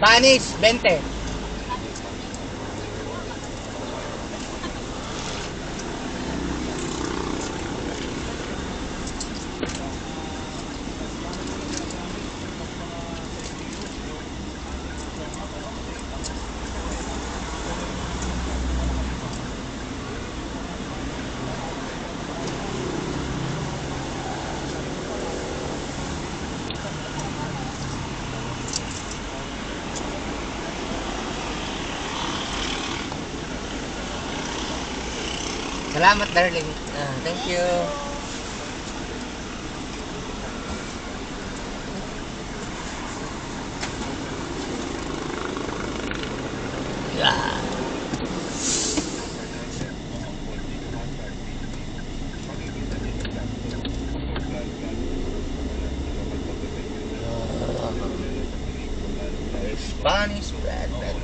Spanish, 20. Salamat, darling. Thank you. Yeah. Spanish bread, bread.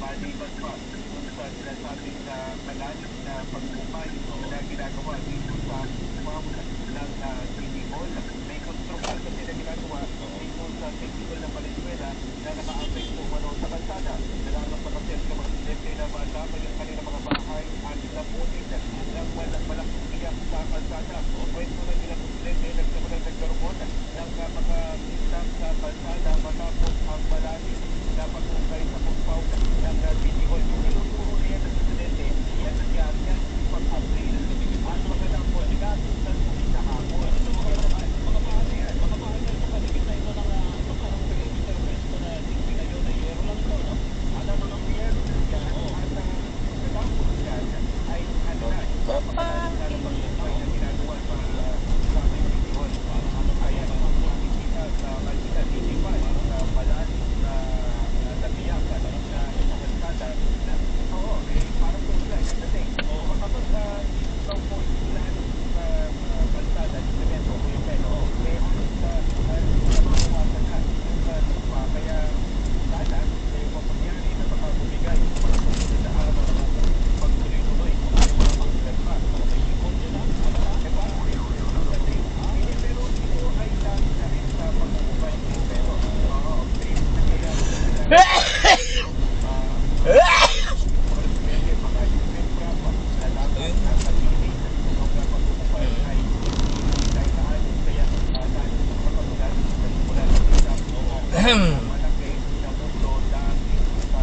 maliban pa dun sa sinasabing malalim na pag-umay na ginagawa dito sa compound ng City Hall. May construction kasi na ginagawa dito sa City Hall ng Valenzuela na naka-affect po sa kalsada. Nalalang pa kasi ang mga residente na madamay ang kanilang mga bahay at napunit ng malaking biyak sa kalsada. Kwento ng ilang residente nagsimulang nagkaroon ng mga bintang sa kalsada matapos ang malalim na pag-ukay sa compound ng City Hall. Tinuturo niya ng residente, yan nangyari yan pag-April. At magandang po, nagkasunan po sa hapon. Mga bahay yan, mga bahay yan sa paligid na ito ng ito parang perimeter fence ko na tingin na yun na yero lang ito, no? At ano ng yero yan, at natapos yan ay ano na, napakalalim na pag-ukay na ginagawa sa City Hall. Kaya naman po nakikita sa Manila City Hall, sa malalim na nabiyakan na isang kalsada na oo, parang kung sila yung dating. Kapag ikaw po ilan sa kalsada, simento po yung peno, sa makuwasan na sa lupa. Kaya sana, mapangyari na baka bumigay sa mga susunod na araw na pagtuloy-tuloy ay mga pangsilan pa. May ikon din ang diba? Pero ito ay lang na rin sa pag-ubay ng peno. Oo, Ahem. malaki na mundo dahil sa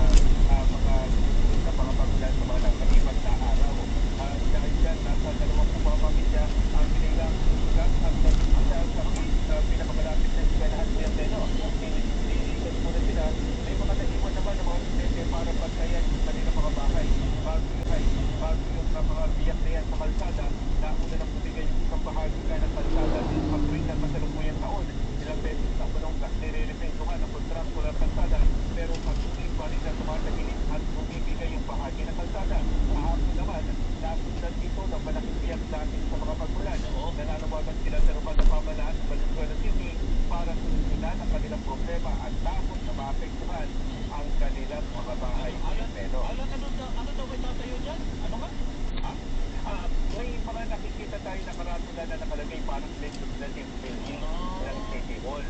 mga pangulan sa mga nakalipas na araw. Dahil dyan, nasa 20 pamilya ang kanilang gas at sa pinakamalapit na eskwelahan sa Peno. Nilikas muna sila. May mga naiwan naman ng mga residente para pagkayan sa kanilang mga bahay. Bago yung mga biyak na yan sa kalsada, nauna na bumigay yung isang bahagi ka ng kalsada din pag-ring ng masalukuyang taon. Ilang beses na punong nire-repentuhan ng kontrakto ng kalsada, pero patuloy pa rin na tumatagilid at bumibigay yung bahagi ng kalsada. Kahapon naman, napundan dito ng malaking biyak natin sa mga pagmulan. Nananawagan sila sa rumah na pamalaan sa Valenzuela City para susundan ang kanilang problema at takot na maapektuhan ang kanilang mga bahay. Pero, ano daw may tatayo dyan? Ano nga? May mga nakikita tayo na karatula na nakalagay parang legislative building ng City Hall.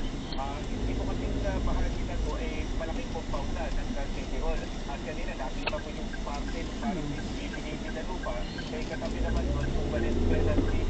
Ito kasing bahagi na to ay malaking compound na ng City Hall. At kanina nakita mo yung parte ng parang binibigay na lupa. Kaya katabi naman doon yung Valenzuela City